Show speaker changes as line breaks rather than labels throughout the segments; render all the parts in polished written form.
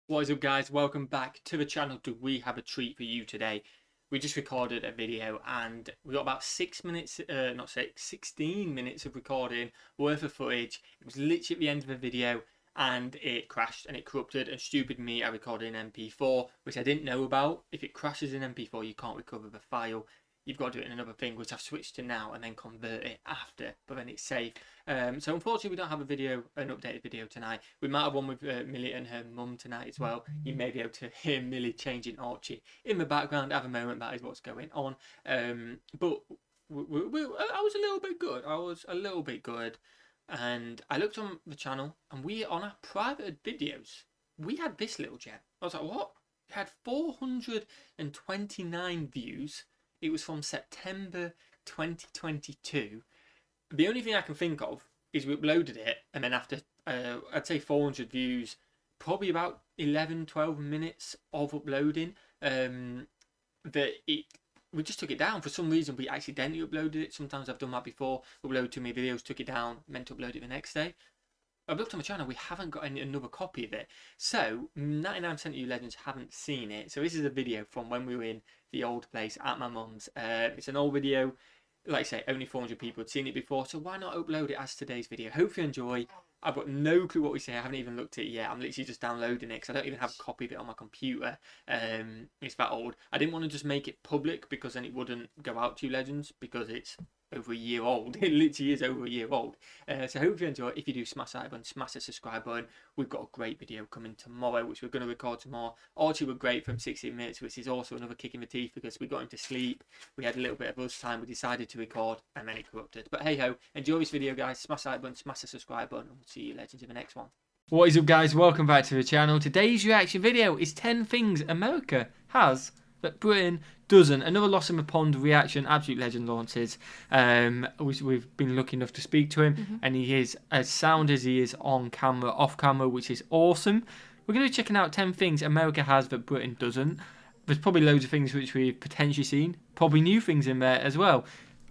What is up, guys? Welcome back to the channel. Do we have a treat for you today? We just recorded a video and we got about 16 minutes of recording worth of footage. It was literally at the end of the video and it crashed and it corrupted, and stupid me, I recorded in MP4, which I didn't know about. If it crashes in MP4, you can't recover the file. You've got to do it in another thing, which I've switched to now, and then convert it after, but then it's safe. So unfortunately we don't have an updated video tonight. We might have one with Millie and her mum tonight as well. You may be able to hear Millie changing Archie in the background at the moment. That is what's going on. But I was a little bit good. And I looked on the channel, and on our private videos, we had this little gem. I was like, what? We had 429 views. It was from September 2022. The only thing I can think of is we uploaded it, and then after, I'd say 400 views, probably about 11-12 minutes of uploading, we just took it down. For some reason, we accidentally uploaded it. Sometimes I've done that before. Upload too many videos, took it down, meant to upload it the next day. I've looked on the channel, we haven't got another copy of it. So 99% of you legends haven't seen it. So this is a video from when we were in the old place at my mum's. It's an old video. Like I say, only 400 people had seen it before, so why not upload it as today's video? Hope you enjoy. I've got no clue what we say. I haven't even looked at it yet. I'm literally just downloading it because I don't even have a copy of it on my computer. It's that old. I didn't want to just make it public because then it wouldn't go out to you legends, because it's over a year old. It literally is over a year old. So hope you enjoy. If you do, smash that button, smash the subscribe button. We've got a great video coming tomorrow, which we're going to record tomorrow. Archie were great from 16 minutes, which is also another kick in the teeth because we got him to sleep. We had a little bit of us time. We decided to record and then it corrupted. But hey ho, enjoy this video, guys. Smash that button, smash the subscribe button, and we'll see you legends in the next one. What is up, guys? Welcome back to the channel. Today's reaction video is 10 things America has that Britain doesn't. Another Lost in the Pond reaction. Absolute legend launches. We've been lucky enough to speak to him, and he is as sound as he is on camera, off camera, which is awesome. We're going to be checking out 10 things America has that Britain doesn't. There's probably loads of things which we've potentially seen, probably new things in there as well.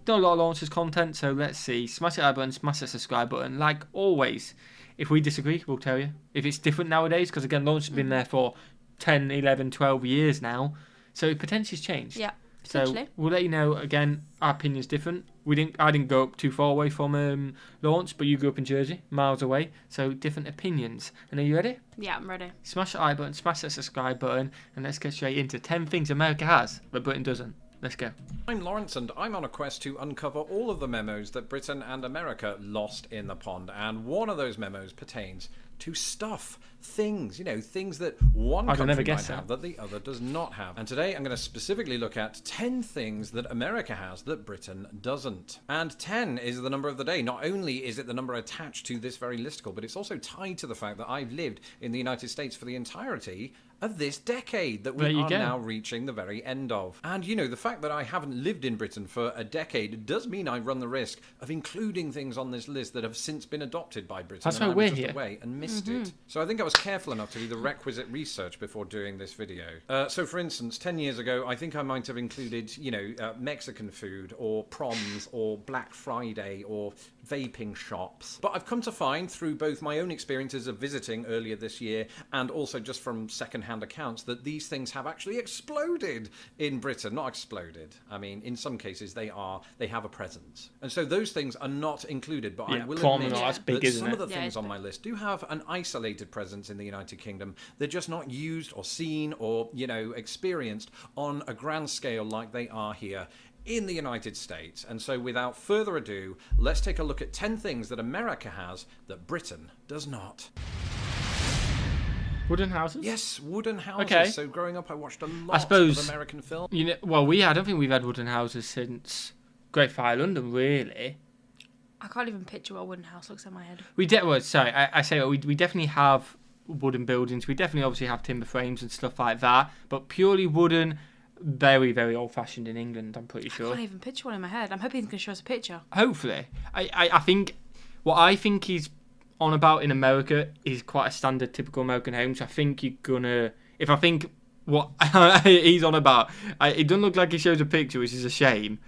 Done a lot of launches content, so let's see. Smash that button, smash the subscribe button. Like always, if we disagree, we'll tell you. If it's different nowadays, because again, launch has been there for 10, 11, 12 years now. So potential's changed. Yeah, potentially. So we'll let you know. Again, our opinion's different. I didn't go up too far away from launch, but you grew up in Jersey, miles away. So different opinions. And are you ready?
Yeah, I'm ready.
Smash the button, smash that subscribe button, and let's get straight into 10 things America has that Britain doesn't. Let's go.
I'm Lawrence, and I'm on a quest to uncover all of the memos that Britain and America lost in the pond. And one of those memos pertains to stuff, things, things that one country might have that the other does not have. And today I'm going to specifically look at 10 things that America has that Britain doesn't. And 10 is the number of the day. Not only is it the number attached to this very listicle, but it's also tied to the fact that I've lived in the United States for the entirety of this decade that we are now reaching the very end of. And the fact that I haven't lived in Britain for a decade does mean I run the risk of including things on this list that have since been adopted by Britain.
That's why we're here.
Away and missed it. So I think I was careful enough to do the requisite research before doing this video. So for instance, 10 years ago, I think I might have included, Mexican food or proms or Black Friday or vaping shops. But I've come to find through both my own experiences of visiting earlier this year and also just from second-hand accounts that these things have actually exploded in Britain. Not exploded. I mean, in some cases they have a presence. And so those things are not included, but I will admit that some of the things on my list do have an isolated presence in the United Kingdom. They're just not used or seen or, experienced on a grand scale like they are here in the United States. And so without further ado, let's take a look at 10 things that America has that Britain does not.
Wooden houses?
Yes, wooden houses.
Okay.
So growing up, I watched a lot of American film.
I don't think we've had wooden houses since Great Fire London, really.
I can't even picture what a wooden house looks in my head.
We definitely have wooden buildings. We definitely obviously have timber frames and stuff like that. But purely wooden, very, very old-fashioned in England, I'm pretty sure.
I can't even picture one in my head. I'm hoping he's going to show us a picture.
Hopefully. I think what I think he's on about in America is quite a standard, typical American home. So I think you're gonna. If I think what he's on about, it doesn't look like he shows a picture, which is a shame.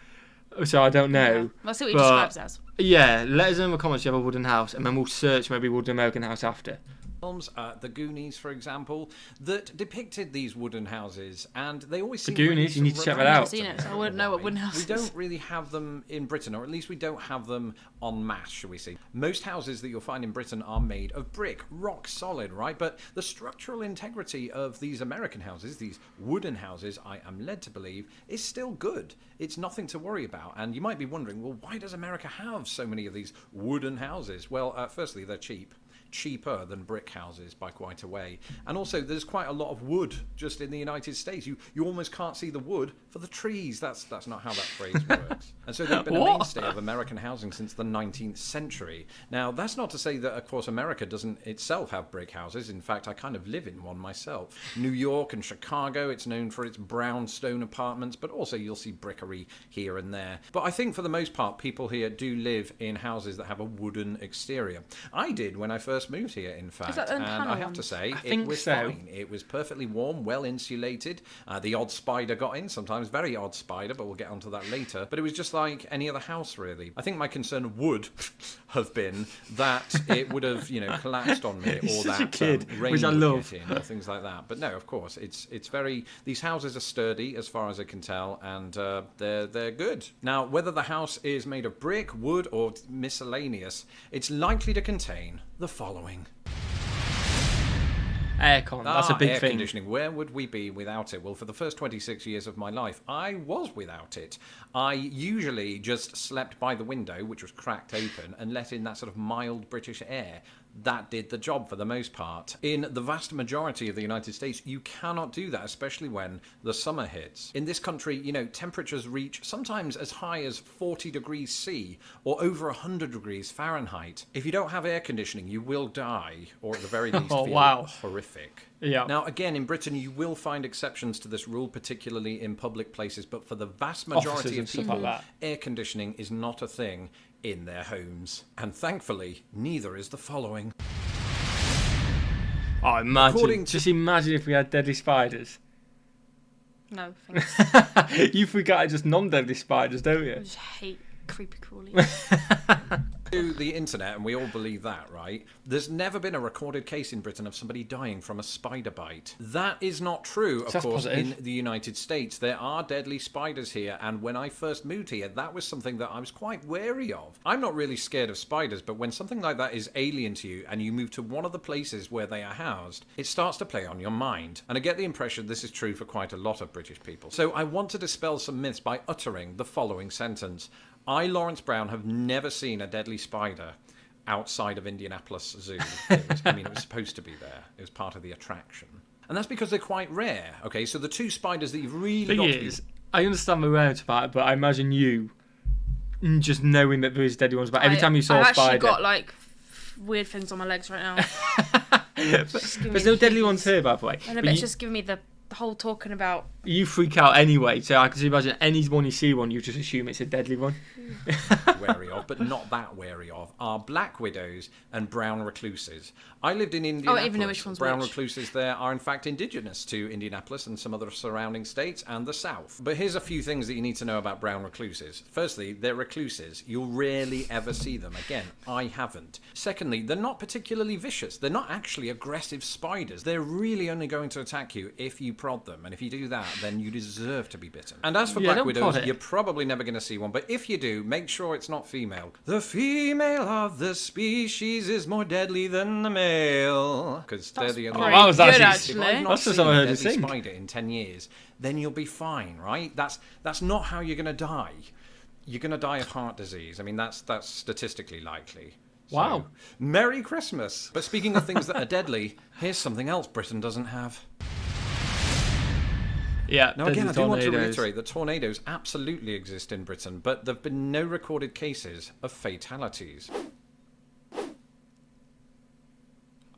So I don't know.
Yeah. Let's see what he describes as.
Yeah, let us know in the comments if you have a wooden house, and then we'll search maybe wooden American house after.
Films, The Goonies, for example, that depicted these wooden houses, and they always seem
Goonies, you
really
need to check that
romantic
out.
I've seen it, so I wouldn't know what wooden house
We
is.
don't really have them in Britain, or at least we don't have them en masse, shall we say. Most houses that you'll find in Britain are made of brick, rock solid, right? But the structural integrity of these American houses, these wooden houses, I am led to believe, is still good. It's nothing to worry about. And you might be wondering, well, why does America have so many of these wooden houses? Well, firstly, they're cheap. Cheaper than brick houses by quite a way, and also there's quite a lot of wood just in the United States. You almost can't see the wood for the trees. That's not how that phrase works. And so they've been a mainstay of American housing since the 19th century. Now that's not to say that of course America doesn't itself have brick houses. In fact, I kind of live in one myself. New York and Chicago, it's known for its brownstone apartments, but also you'll see brickery here and there. But I think for the most part people here do live in houses that have a wooden exterior. I did when I first moved here, in fact,
that them
and
panel
I have to
ones?
say it
think
was
so.
fine. It was perfectly warm, well insulated. The odd spider got in, sometimes very odd spider, but we'll get onto that later. But it was just like any other house, really. I think my concern would have been that it would have, collapsed on me, or
He's such
that
a kid,
rain
which I
would
love.
get in, or things like that. But no, of course, it's very. These houses are sturdy, as far as I can tell, and they're good. Now, whether the house is made of brick, wood, or miscellaneous, it's likely to contain the following.
Aircon, that's a big
air
thing.
conditioning. Where would we be without it? Well, for the first 26 years of my life, I was without it. I usually just slept by the window, which was cracked open, and let in that sort of mild British air. That did the job for the most part. In the vast majority of the United States, you cannot do that, especially when the summer hits. In this country, temperatures reach sometimes as high as 40 degrees C or over 100 degrees Fahrenheit. If you don't have air conditioning, you will die, or at the very least
Oh,
feel
wow.
horrific.
Yeah.
Now, again, in Britain, you will find exceptions to this rule, particularly in public places, but for the vast majority
Offices
of
and stuff
people,
like that.
air conditioning is not a thing in their homes. And thankfully, neither is the following.
Oh, imagine.
According to-
Just imagine if we had deadly spiders.
No, thanks.
You forgot just non-deadly spiders, don't
I
you?
just hate creepy crawly.
To the internet, and we all believe that, right? There's never been a recorded case in Britain of somebody dying from a spider bite. That is not true, of
That's
course,
positive.
in the United States. There are deadly spiders here, and when I first moved here, that was something that I was quite wary of. I'm not really scared of spiders, but when something like that is alien to you, and you move to one of the places where they are housed, it starts to play on your mind. And I get the impression this is true for quite a lot of British people. So I want to dispel some myths by uttering the following sentence. I, Lawrence Brown, have never seen a deadly spider outside of Indianapolis Zoo. It was supposed to be there. It was part of the attraction. And that's because they're quite rare. Okay, so the two spiders that you've really
Thing
got to
is, I understand the rarity part, but I imagine you just knowing that there is deadly ones. But every time you saw
I've
a spider,
actually got like weird things on my legs right now.
there's no deadly ones here, by the way.
I know,
But
but it's
you,
just giving me the whole talking about.
you freak out anyway, so I can imagine anyone you see one, you just assume it's a deadly one.
wary of, but not that wary of, are black widows and brown recluses. I lived in Indianapolis.
I don't even know which one's
brown
which.
recluses there are in fact indigenous to Indianapolis and some other surrounding states and the South. But here's a few things that you need to know about brown recluses. Firstly, they're recluses. You'll rarely ever see them. Again, I haven't. Secondly, they're not particularly vicious. They're not actually aggressive spiders. They're really only going to attack you if you prod them. And if you do that, then you deserve to be bitten. And as for
Yeah,
black
don't
widows,
prod it.
you're probably never going to see one. But if you do, make sure it's not female. The female of the species is more deadly than the male. Because they're the only
Oh, that was
Good,
actually.
if I've
actually.
not
That's
seen
just how I
a
heard you
deadly
sing.
spider in 10 years, then you'll be fine, right? That's not how you're going to die. You're going to die of heart disease. I mean, that's statistically likely. So,
Wow.
Merry Christmas. But speaking of things that are deadly, here's something else Britain doesn't have.
Yeah.
Now, again, I do want to
tornadoes.
reiterate that tornadoes absolutely exist in Britain, but there have been no recorded cases of fatalities.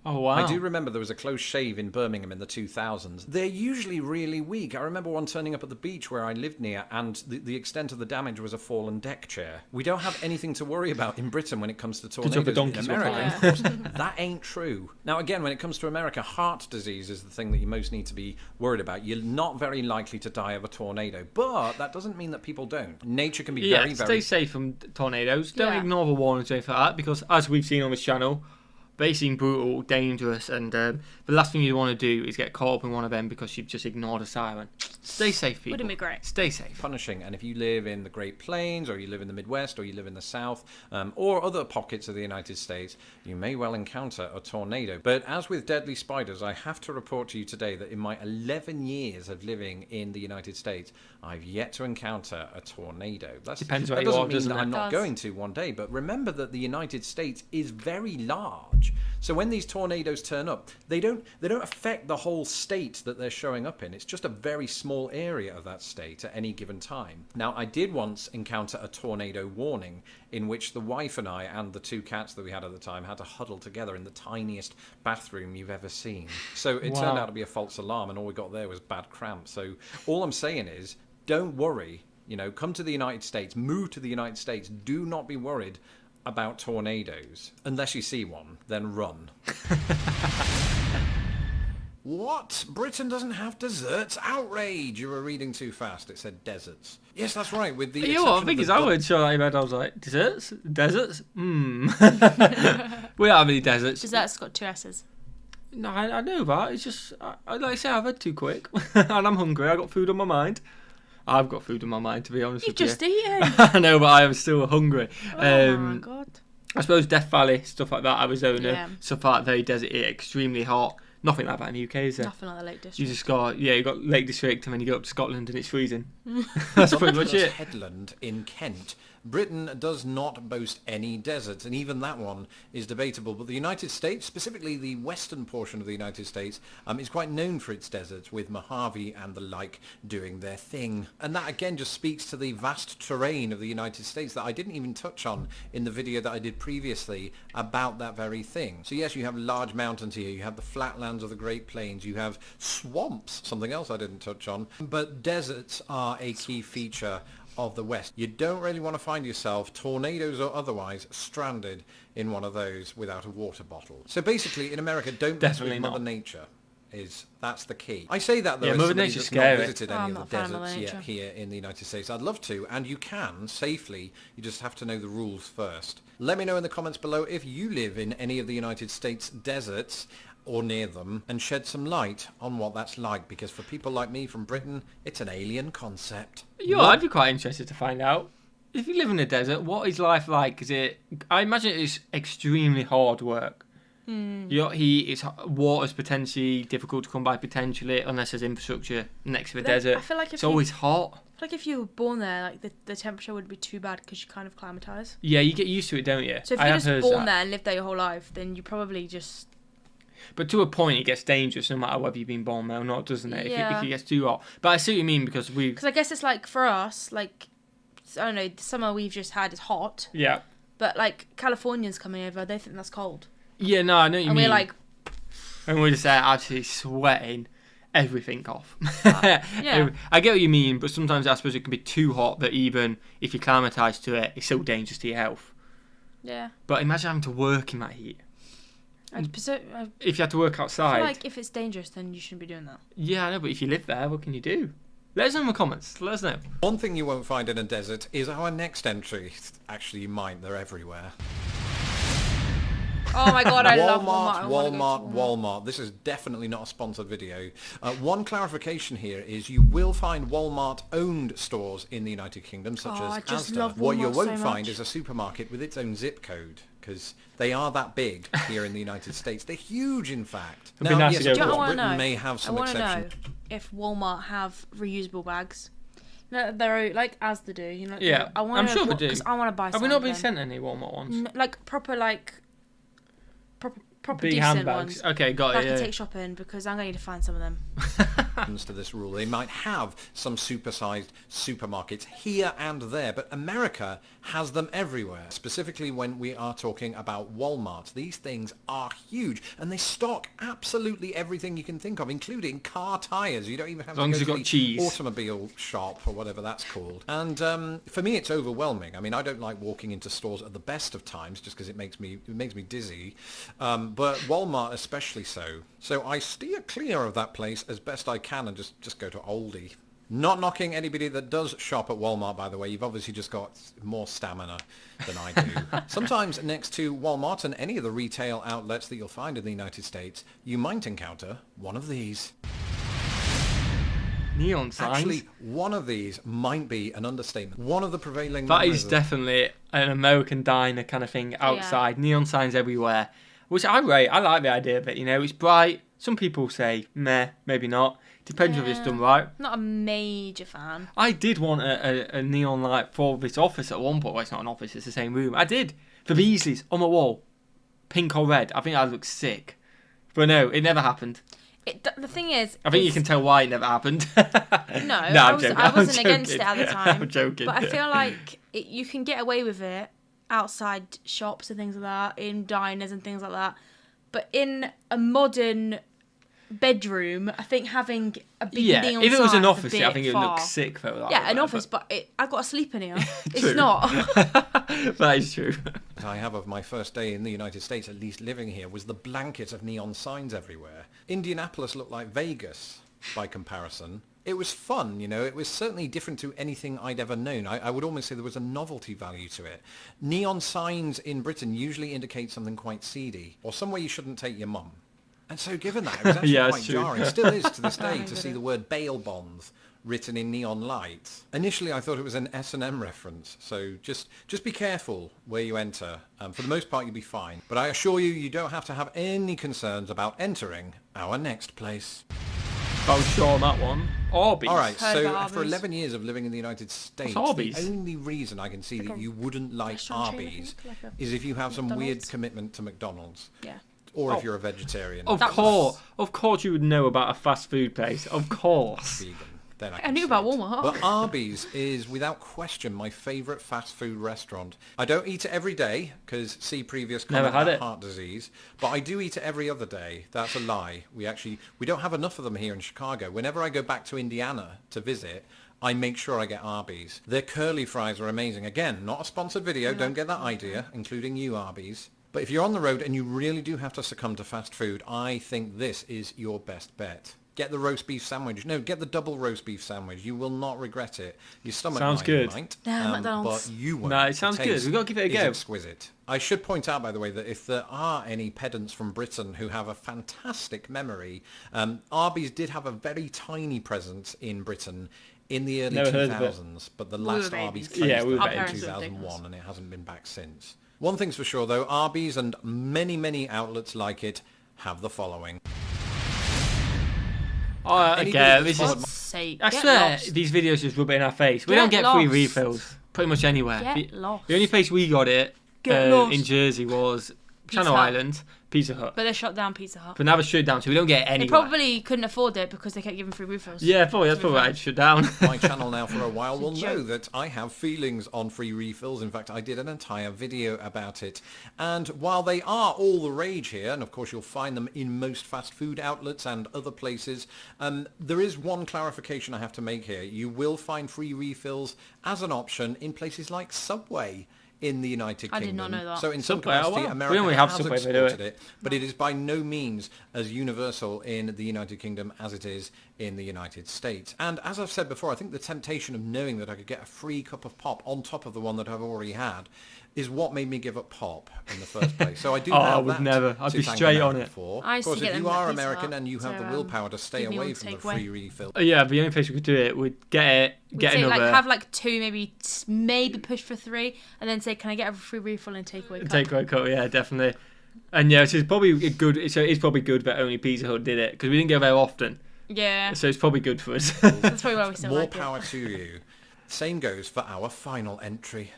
Oh, wow.
I do remember there was a close shave in Birmingham in the 2000s. They're usually really weak. I remember one turning up at the beach where I lived near, and the extent of the damage was a fallen deck chair. We don't have anything to worry about in Britain when it comes to tornadoes.
the
In
donkeys were
America,
fine.
of course, that ain't true. Now, again, when it comes to America, heart disease is the thing that you most need to be worried about. You're not very likely to die of a tornado, but that doesn't mean that people don't. Nature can be
Yeah,
very,
stay
very...
safe from tornadoes. Don't
Yeah.
ignore the warnings or anything like that, because as we've seen on this channel, they seem brutal, dangerous, and the last thing you want to do is get caught up in one of them because you've just ignored a siren. Stay safe, people.
Wouldn't be great.
Stay safe.
punishing. And if you live in the Great Plains, or you live in the Midwest, or you live in the South, or other pockets of the United States, you may well encounter a tornado. But as with deadly spiders, I have to report to you today that in my 11 years of living in the United States, I've yet to encounter a tornado.
Depends where
that
you
doesn't
are,
mean
doesn't
that
it?
I'm not
It does.
going to one day, but remember that the United States is very large. So when these tornadoes turn up, they don't affect the whole state that they're showing up in. It's just a very small area of that state at any given time. Now, I did once encounter a tornado warning in which the wife and I and the two cats that we had at the time had to huddle together in the tiniest bathroom you've ever seen. So it turned
Wow.
out to be a false alarm, and all we got there was bad cramps. So all I'm saying is, don't worry. You know, come to the United States, move to the United States. Do not be worried about tornadoes. Unless you see one, then run. What? Britain doesn't have deserts? Outrage! You were reading too fast. It said deserts. Yes, that's right. With the
You know what? I
exception
think
of
it's
the
our word show I read. I was like, deserts? Deserts? We don't have any deserts.
Desert's got 2 S's.
No, I know that. It's just, like I say, I've read too quick. And I'm hungry. I got food on my mind. I've got food on my mind, to be honest
You've
with
just
you.
eaten.
I know, but I am still hungry.
Oh my god.
I suppose Death Valley, stuff like that, Arizona,
Yeah.
stuff like that, very deserty, extremely hot. Nothing like that in the UK, is there?
Nothing like the Lake District.
You just got, you got Lake District, and then you go up to Scotland and it's freezing. That's pretty much
Douglas
it.
Headland in Kent. Britain does not boast any deserts, and even that one is debatable. But the United States, specifically the western portion of the United States, is quite known for its deserts, with Mojave and the like doing their thing. And that again just speaks to the vast terrain of the United States that I didn't even touch on in the video that I did previously about that very thing. So yes, you have large mountains here, you have the flatlands of the Great Plains, you have swamps, something else I didn't touch on, but deserts are a key feature of the West. You don't really want to find yourself, tornadoes or otherwise, stranded in one of those without a water bottle. So basically, in America, don't mess
Definitely
with Mother
not.
Nature. That's the key. I say that though,
Yeah,
as
Mother
somebody
Nature's
that's not
scary.
visited
Oh,
any
I'm
of
not
the
a fan of Mother
deserts yet
Nature.
here in the United States. I'd love to, and you can safely. You just have to know the rules first. Let me know in the comments below if you live in any of the United States deserts or near them, and shed some light on what that's like, because for people like me from Britain, it's an alien concept.
I'd be quite interested to find out. If you live in a desert, what is life like? I imagine it is extremely hard work. You got heat, water's potentially difficult to come by potentially, unless there's infrastructure next to the
But then
desert.
I feel like
It's always hot.
like if you were born there, like the temperature wouldn't be too bad because you kind of climatise.
Yeah, you get used to it, don't you?
So if
I
you're
have
just
heard
born
that.
there and lived there your whole life, then you probably just
But to a point, it gets dangerous no matter whether you've been born there or not, doesn't it?
Yeah.
If it gets too hot. But I see what you mean, because
because I guess it's like for us, like I don't know, the summer we've just had is hot,
yeah.
but like Californians coming over, they think that's cold,
Yeah, no, I know what you
and
mean.
we're like,
And we're just actually sweating everything off.
yeah.
I get what you mean, but sometimes I suppose it can be too hot that even if you're acclimatised to it, it's so dangerous to your health.
yeah.
But imagine having to work in that heat.
I
If you had to work outside.
feel like if it's dangerous, then you shouldn't be doing that.
Yeah, I know, but if you live there, what can you do? Let us know in the comments. Let us know.
One thing you won't find in a desert is our next entry. Actually, you might. They're everywhere.
Oh my god, I love
Walmart,
Walmart. I wanna go to
Walmart. This is definitely not a sponsored video. One clarification here is you will find Walmart-owned stores in the United Kingdom, such
Oh,
as
I just
Asda.
love
What you
Walmart
won't
so
find
much.
is a supermarket with its own zip code, because they are that big here in the United States. They're huge, in fact.
It'd be nice to go
of
to
course,
I wanna
Britain
know.
may have
I
some
want to know
exceptions.
if Walmart have reusable bags. No, they're like Asda do. You know.
Yeah,
I want.
I'm sure they do.
Because I want to buy.
Have
some
we not
of
been
them.
sent any Walmart ones?
Like proper proper
Big
decent
handbags.
ones.
Okay, got
That I
it.
can
Yeah.
take shopping because I'm going to need to find some of them.
To this rule. They might have some supersized supermarkets here and there, but America has them everywhere. Specifically when we are talking about Walmart. These things are huge and they stock absolutely everything you can think of, including car tires. You don't even have
As long
to
as
go
you've
to
got
the
cheese.
automobile shop or whatever that's called. And for me it's overwhelming. I mean, I don't like walking into stores at the best of times just because it makes me dizzy. But Walmart especially so. So I steer clear of that place as best I can and just go to Aldi. Not knocking anybody that does shop at Walmart, by the way. You've obviously just got more stamina than I do. Sometimes next to Walmart and any of the retail outlets that you'll find in the United States, you might encounter one of these.
Neon signs.
Actually, one of these might be an understatement. One of the prevailing...
That
members
is
of-
definitely an American diner kind of thing outside. Neon signs everywhere, which I rate. I like the idea of it. You know, it's bright. Some people say meh, maybe not. Depends if it's done right.
Not a major fan.
I did want a neon light for this office at one point. Well, it's not an office, it's the same room. I did. For Beesley's on my wall. Pink or red. I think that looks sick. But no, it never happened.
The thing is...
I think you can tell why it never happened.
No,
I'm joking.
I wasn't
I'm
against it
joking.
at the time.
I'm joking.
But I feel like you can get away with it outside shops and things like that, in diners and things like that. But in a modern bedroom, I think having a big neon
if it was
sign
an
is a
office,
bit
I think it would look
far.
sick though.
Yeah, an office, but I've got to sleep in here. It's
True.
not.
That is true.
I have of my first day in the United States, at least living here, was the blanket of neon signs everywhere. Indianapolis looked like Vegas by comparison. It was fun, you know, it was certainly different to anything I'd ever known. I would almost say there was a novelty value to it. Neon signs in Britain usually indicate something quite seedy, or somewhere you shouldn't take your mum. And so given that, it was actually
Yeah, it's
quite
true.
jarring. Still is to this day to see the word bail bonds written in neon lights. Initially, I thought it was an S&M reference, so just be careful where you enter. For the most part, you'll be fine. But I assure you, you don't have to have any concerns about entering our next place.
I was sure on that one. Arby's.
All right,
Heard
so
about
after
Arby's.
11 years of living in the United States,
Arby's?
the only reason I can see that you wouldn't like
restaurant chain, I
Arby's
think, like a
is if you have some weird
McDonald's.
commitment to McDonald's.
Yeah.
Or
Oh.
if you're a vegetarian.
Of
That
course you would know about a fast food place. Of course.
Vegan. Then
I
can
knew
see
about
it.
Walmart.
But Arby's is without question my favourite fast food restaurant. I don't eat it every day because see previous comment
Never had
about
it.
heart disease. But I do eat it every other day. That's a lie. We don't have enough of them here in Chicago. Whenever I go back to Indiana to visit, I make sure I get Arby's. Their curly fries are amazing. Again, not a sponsored video. Don't get that idea, including you, Arby's. But if you're on the road and you really do have to succumb to fast food, I think this is your best bet. Get the roast beef sandwich. No, get the double roast beef sandwich. You will not regret it. Your stomach
Sounds good.
might,
Yeah, McDonald's.
but you won't.
No, it
The
sounds good.
taste
We've got to give it a
is
go.
exquisite. I should point out, by the way, that if there are any pedants from Britain who have a fantastic memory, Arby's did have a very tiny presence in Britain in the early
Never heard of it.
2000s, but the
were
last
babies.
Arby's
Yeah,
closed
we were
down
Our
in
parents were
2001,
ridiculous.
and it hasn't been back since. One thing's for sure, though, Arby's and many, many outlets like it have the following.
Oh,
Anybody
okay,
that's
this
followed
is...
my-
Sake.
I
Get
swear,
lost.
these videos just rub it in our face. We
Get
don't get free
lost.
refills pretty much anywhere.
Get lost.
The only place we got it
Get lost.
in Jersey was
Pizza
Channel
Hut.
Island, Pizza Hut.
But they shut down Pizza Hut.
But now it's shut down, so we don't get it
They
anywhere.
probably couldn't afford it because they kept giving free refills.
Yeah, probably. That's probably why it's shut down.
My channel now for a while will
It's a
know
joke.
that I have feelings on free refills. In fact, I did an entire video about it. And while they are all the rage here, and of course you'll find them in most fast food outlets and other places, there is one clarification I have to make here. You will find free refills as an option in places like Subway in the United
I
Kingdom.
did not know that.
So in some
Subway, oh,
capacity,
wow.
America
We only have
has
Subway, they do
exported it, but it is by no means as universal in the United Kingdom as it is in the United States. And as I've said before, I think the temptation of knowing that I could get a free cup of pop on top of the one that I've already had is what made me give up pop in the first place. So I do
Oh, I
have
would
that
never. I'd
to
be
thank
straight on
America
it.
for.
I
Of
used to
course,
get
if
them
you
at
are
Pizza
American
Hut
and you have
to,
the willpower to stay
give me
away
one
from the
takeaway.
free refill,
Yeah, the only place we could do it would get it, get
Say,
another
like have like two, maybe push for three, and then say, "Can I get a free refill and takeaway cup?"
takeaway cup. Yeah, definitely. And yeah, so it's probably a good. So it's probably good that only Pizza Hut did it because we didn't go there often.
Yeah,
So it's probably good for us.
that's probably why we still
more
like
power
it.
to you. Same goes for our final entry.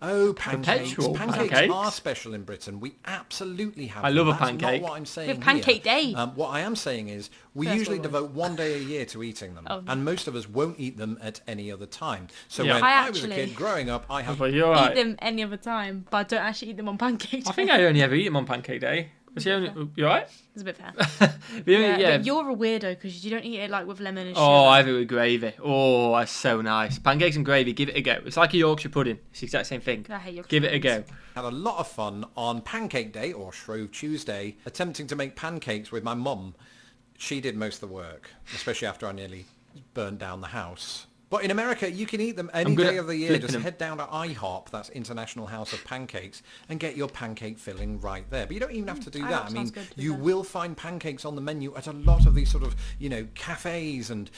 Oh, pancakes.
Perpetual
Pancakes
pancakes.
are special in Britain. We absolutely have
I
them.
love a
That's
pancake.
not what I'm saying
We have Pancake
here.
Day.
What I am saying is we
First
usually
one.
devote one day a year to eating them.
Oh.
And most of us won't eat them at any other time. So
Yeah.
when
I
I was a
actually-
kid growing up, I had...
But you're
Eat
right.
them any other time, but I don't actually eat them on Pancake Day.
I think I only ever eat them on Pancake Day. Was he only, you alright?
It's a bit fair.
Yeah.
But you're a weirdo because you don't eat it like with lemon and sugar.
Oh, I have it with gravy. Oh, that's so nice. Pancakes and gravy, give it a go. It's like a Yorkshire pudding. It's the exact same thing.
I hate your
Give it a go.
had a lot of fun on Pancake Day, or Shrove Tuesday, attempting to make pancakes with my mum. She did most of the work, especially after I nearly burnt down the house. But in America, you can eat them any
good
day
at
of the year.
flipping
Just
them.
head down to IHOP, that's International House of Pancakes, and get your pancake filling right there. But you don't even have to do
IHOP
that. I mean,
sounds good, to be
you
fair.
will find pancakes on the menu at a lot of these sort of, cafes and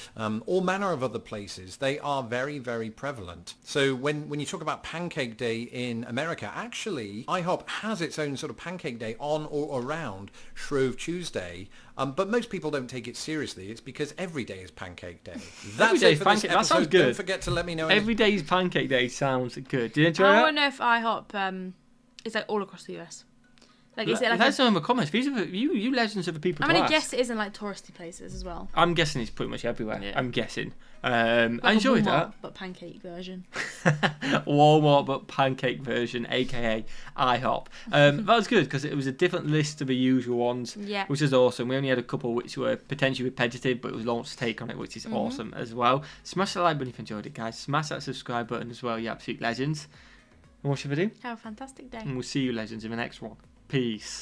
all manner of other places. They are very, very prevalent. So when you talk about Pancake Day in America, actually, IHOP has its own sort of Pancake Day on or around Shrove Tuesday. But most people don't take it seriously. It's because every day is Pancake Day. That's
day
it
is
for
Pancake-
this
that sounds
episode.
good.
Don't forget to let me know.
Every day's Pancake Day sounds good. Did you enjoy
I
that?
want to know if IHOP is like all across the US. Like, is it like
Let's know in the comments. These are you legends of the people
I'm
to
gonna
ask.
guess it isn't like touristy places as well.
I'm guessing it's pretty much everywhere.
Yeah.
I'm guessing.
Like
I
a
enjoyed
Walmart, but pancake version.
that. Walmart, but pancake version, aka IHOP. That was good because it was a different list to the usual ones,
Yeah.
which is awesome. We only had a couple which were potentially repetitive, but it was Lawrence's take on it, which is awesome as well. Smash the like button if you enjoyed it, guys. Smash that subscribe button as well, you absolute legends. And what should we do?
Have a fantastic day.
And we'll see you, legends, in the next one. Peace.